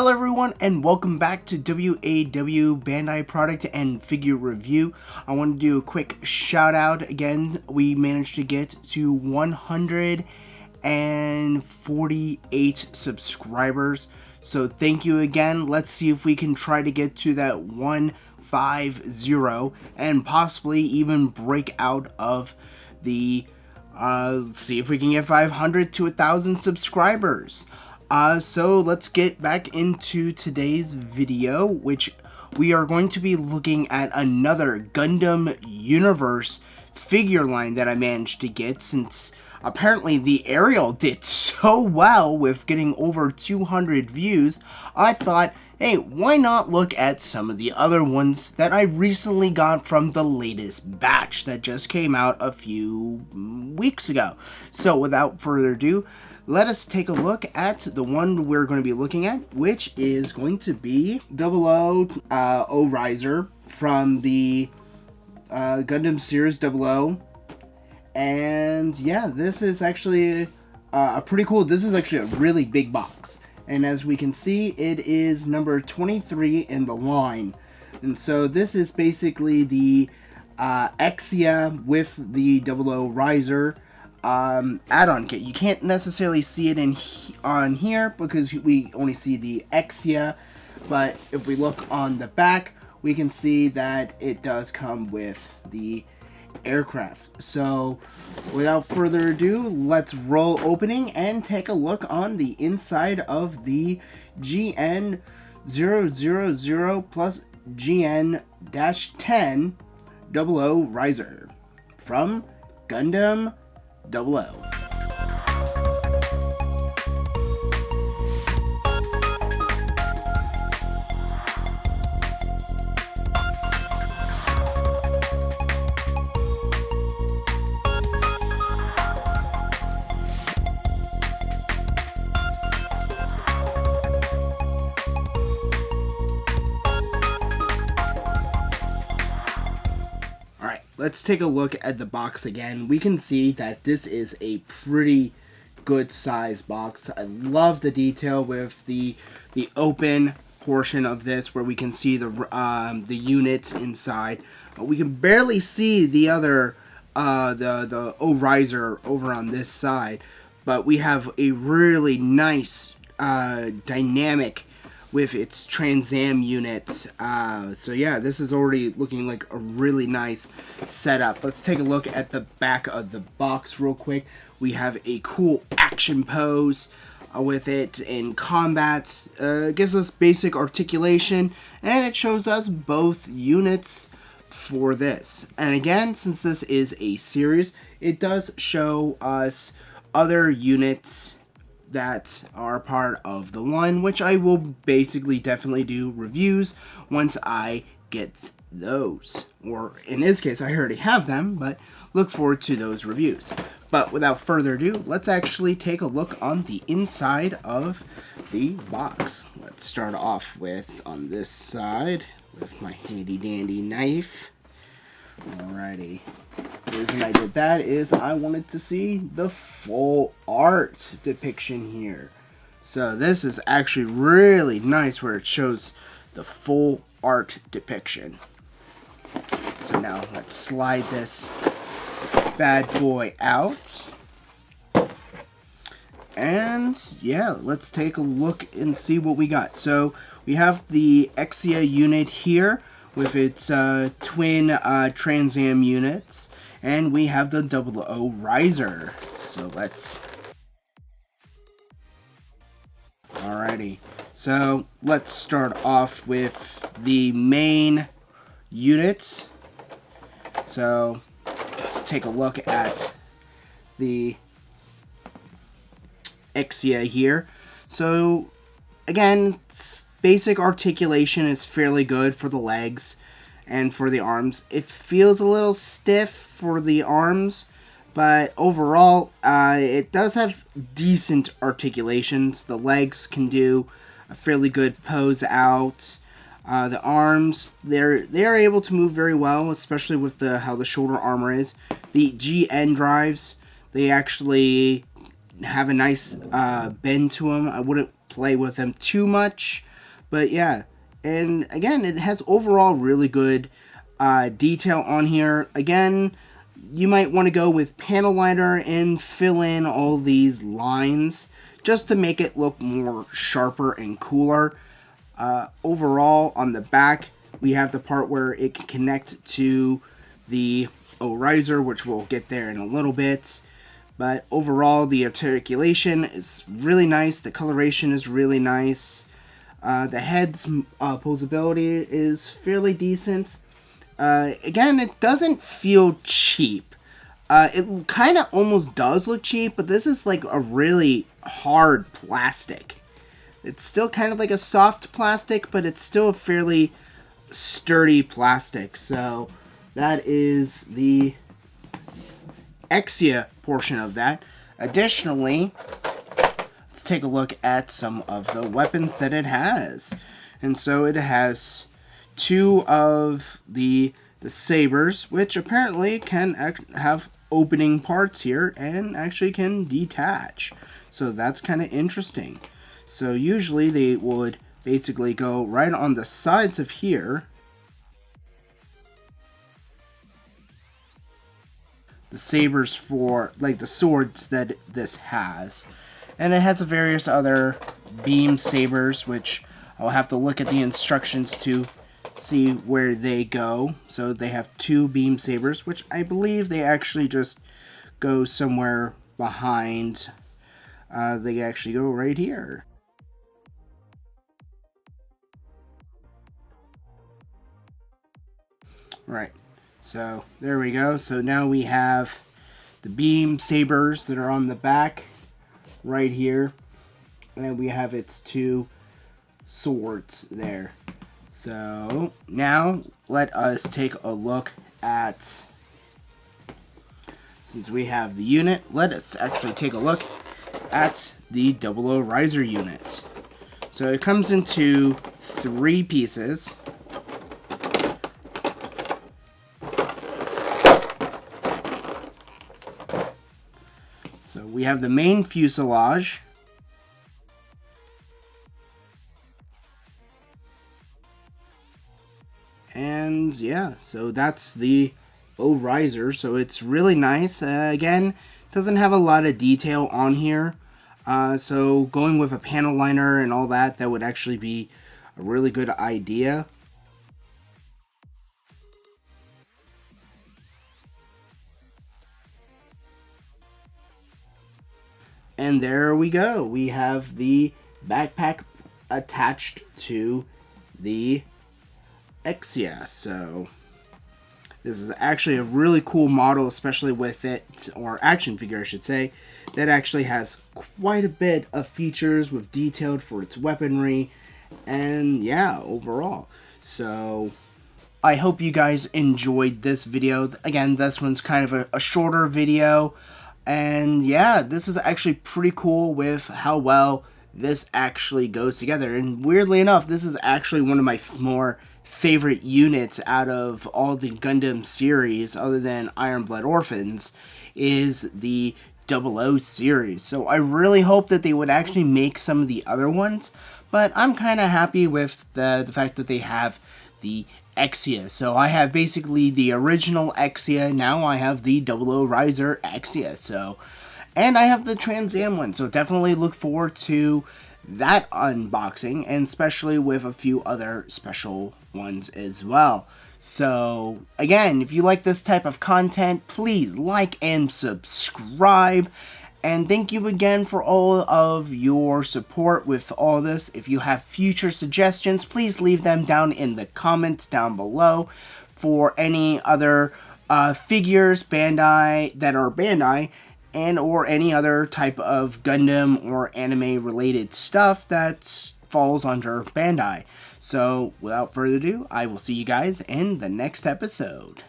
Hello everyone and welcome back to WAW Bandai product and figure review. I want to do a quick shout out again. We managed to get to 148 subscribers. So thank you again. Let's see if we can try to get to that 150 and possibly even break out of the see if we can get 500 to 1,000 subscribers. So let's get back into today's video, which we are going to be looking at another Gundam universe figure line that I managed to get, since apparently the Ariel did so well with getting over 200 views. I thought, hey, why not look at some of the other ones that I recently got from the latest batch that just came out a few weeks ago. So without further ado, let us take a look at the one we're going to be looking at, which is going to be 00 Riser from the Gundam Series 00. And yeah, this is actually pretty cool. This is actually a really big box. And as we can see, it is number 23 in the line. And so this is basically the Exia with the 00 Riser add-on kit. You can't necessarily see it on here because we only see the Exia, but if we look on the back, we can see that it does come with the aircraft. So without further ado, let's roll opening and take a look on the inside of the GN-000 plus GN-10 00 Riser from Gundam 00. Let's take a look at the box again. We can see that this is a pretty good size box. I love the detail with the open portion of this, where we can see the units inside. We can barely see the other the O-Riser over on this side, but we have a really nice dynamic with its Trans Am units. So yeah, this is already looking like a really nice setup. Let's take a look at the back of the box real quick. We have a cool action pose with it in combat. Gives us basic articulation, and it shows us both units for this. And again, since this is a series, it does show us other units that are part of the one, which I will basically definitely do reviews once I get those. Or in this case, I already have them, but look forward to those reviews. But without further ado, let's actually take a look on the inside of the box. Let's start off with on this side with my handy dandy knife. Alrighty. The reason I did that is I wanted to see the full art depiction here. So this is actually really nice where it shows the full art depiction. So now let's slide this bad boy out. And yeah, let's take a look and see what we got. So we have the Exia unit here with its twin Trans Am units, and we have the 00 Riser. So alrighty, so let's start off with the main units. So let's take a look at the Exia here. So again, basic articulation is fairly good for the legs and for the arms. It feels a little stiff for the arms, but overall it does have decent articulations. The legs can do a fairly good pose out. The arms, they're able to move very well, especially with how the shoulder armor is. The GN drives, they actually have a nice bend to them. I wouldn't play with them too much, But yeah, and again, it has overall really good detail on here. Again, you might want to go with panel liner and fill in all these lines just to make it look more sharper and cooler. Overall, on the back, we have the part where it can connect to the riser, which we'll get there in a little bit. But overall, the articulation is really nice. The coloration is really nice. The head's posability is fairly decent. Again, it doesn't feel cheap. It kind of almost does look cheap, but this is like a really hard plastic. It's still kind of like a soft plastic, but it's still a fairly sturdy plastic. So that is the Exia portion of that. Additionally, let's take a look at some of the weapons that it has. And so it has two of the sabers, which apparently can have opening parts here and actually can detach. So that's kind of interesting. So usually they would basically go right on the sides of here. The sabers for like the swords that this has. And it has various other beam sabers, which I'll have to look at the instructions to see where they go. So they have two beam sabers, which I believe they actually just go somewhere behind. They actually go right here. Right, so there we go. So now we have the beam sabers that are on the back right here, and we have its two swords there. So now let us take a look at, since we have the unit, let us actually take a look at the 00 riser unit. So it comes into 3 pieces. So we have the main fuselage, and yeah, so that's the riser. So it's really nice. Again, doesn't have a lot of detail on here. So going with a panel liner and all that, that would actually be a really good idea. And there we go. We have the backpack attached to the Exia. So this is actually a really cool model, especially with it, or action figure I should say, that actually has quite a bit of features with detailed for its weaponry, and yeah, overall. So I hope you guys enjoyed this video. Again, this one's kind of a shorter video, and yeah, this is actually pretty cool with how well this actually goes together. And weirdly enough, this is actually one of my more favorite units out of all the Gundam series, other than Iron Blood Orphans, is the 00 series. So I really hope that they would actually make some of the other ones, but I'm kind of happy with the fact that they have the Exia. So I have basically the original Exia, now I have the 00 Riser Exia. So, and I have the Trans Am one, so definitely look forward to that unboxing, and especially with a few other special ones as well. So again, if you like this type of content, please like and subscribe, and thank you again for all of your support with all this. If you have future suggestions, please leave them down in the comments down below for any other figures Bandai that are Bandai, and or any other type of Gundam or anime related stuff that falls under Bandai. So without further ado, I will see you guys in the next episode.